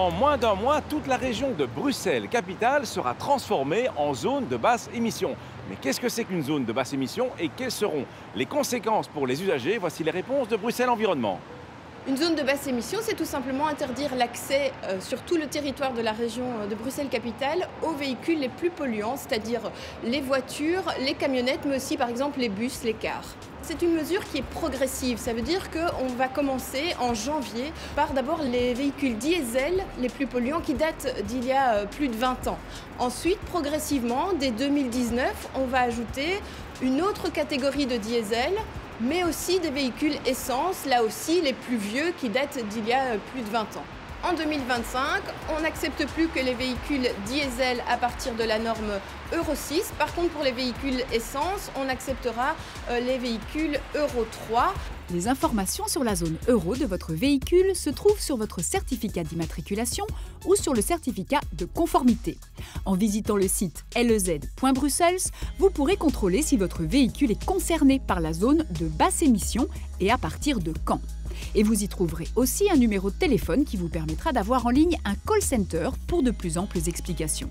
En moins d'un mois, toute la région de Bruxelles, capitale, sera transformée en zone de basse émission. Mais qu'est-ce que c'est qu'une zone de basse émission et quelles seront les conséquences pour les usagers? Voici les réponses de Bruxelles Environnement. Une zone de basse émission, c'est tout simplement interdire l'accès sur tout le territoire de la région de Bruxelles-Capitale aux véhicules les plus polluants, c'est-à-dire les voitures, les camionnettes, mais aussi par exemple les bus, les cars. C'est une mesure qui est progressive, ça veut dire qu'on va commencer en janvier par d'abord les véhicules diesel les plus polluants qui datent d'il y a plus de 20 ans. Ensuite, progressivement, dès 2019, on va ajouter une autre catégorie de diesel, mais aussi des véhicules essence, là aussi les plus vieux qui datent d'il y a plus de 20 ans. En 2025, on n'accepte plus que les véhicules diesel à partir de la norme Euro 6. Par contre, pour les véhicules essence, on acceptera les véhicules Euro 3. Les informations sur la zone euro de votre véhicule se trouvent sur votre certificat d'immatriculation ou sur le certificat de conformité. En visitant le site lez.brussels, vous pourrez contrôler si votre véhicule est concerné par la zone de basse émission et à partir de quand. Et vous y trouverez aussi un numéro de téléphone qui vous permettra d'avoir en ligne un call center pour de plus amples explications.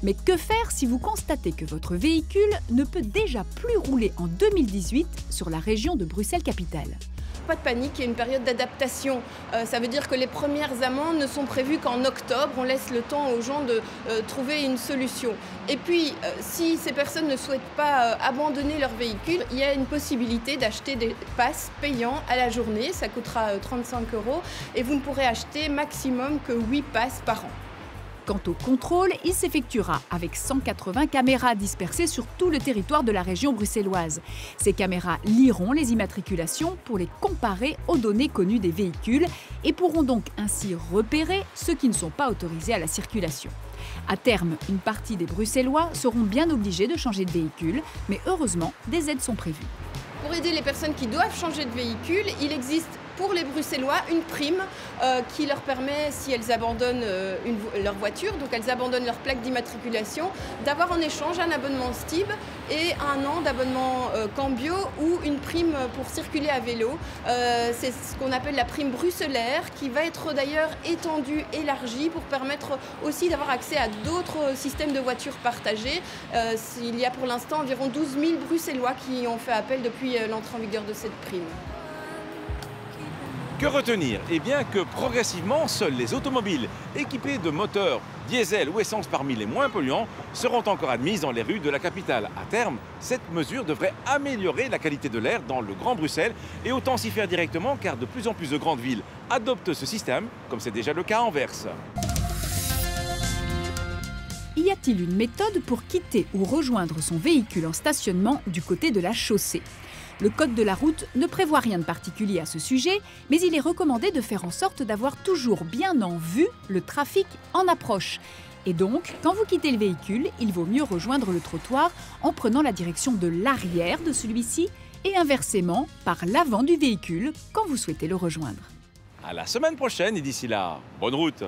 Mais que faire si vous constatez que votre véhicule ne peut déjà plus rouler en 2018 sur la région de Bruxelles-Capitale? Pas de panique, il y a une période d'adaptation. Ça veut dire que les premières amendes ne sont prévues qu'en octobre. On laisse le temps aux gens de trouver une solution. Et puis, si ces personnes ne souhaitent pas abandonner leur véhicule, il y a une possibilité d'acheter des passes payants à la journée. Ça coûtera 35 € et vous ne pourrez acheter maximum que 8 passes par an. Quant au contrôle, il s'effectuera avec 180 caméras dispersées sur tout le territoire de la région bruxelloise. Ces caméras liront les immatriculations pour les comparer aux données connues des véhicules et pourront donc ainsi repérer ceux qui ne sont pas autorisés à la circulation. À terme, une partie des Bruxellois seront bien obligés de changer de véhicule, mais heureusement, des aides sont prévues. Pour aider les personnes qui doivent changer de véhicule, il existe pour les Bruxellois une prime qui leur permet, si elles abandonnent leur voiture, donc elles abandonnent leur plaque d'immatriculation, d'avoir en échange un abonnement STIB et un an d'abonnement Cambio ou une prime pour circuler à vélo. C'est ce qu'on appelle la prime bruxellaire qui va être d'ailleurs étendue, élargie pour permettre aussi d'avoir accès à d'autres systèmes de voitures partagées. Il y a pour l'instant environ 12 000 Bruxellois qui ont fait appel depuis l'entrée en vigueur de cette prime. Que retenir? Eh bien que progressivement, seuls les automobiles équipés de moteurs diesel ou essence parmi les moins polluants seront encore admises dans les rues de la capitale. À terme, cette mesure devrait améliorer la qualité de l'air dans le Grand Bruxelles et autant s'y faire directement car de plus en plus de grandes villes adoptent ce système, comme c'est déjà le cas à Anvers. Y a-t-il une méthode pour quitter ou rejoindre son véhicule en stationnement du côté de la chaussée? Le code de la route ne prévoit rien de particulier à ce sujet, mais il est recommandé de faire en sorte d'avoir toujours bien en vue le trafic en approche. Et donc, quand vous quittez le véhicule, il vaut mieux rejoindre le trottoir en prenant la direction de l'arrière de celui-ci et inversement par l'avant du véhicule quand vous souhaitez le rejoindre. À la semaine prochaine et d'ici là, bonne route!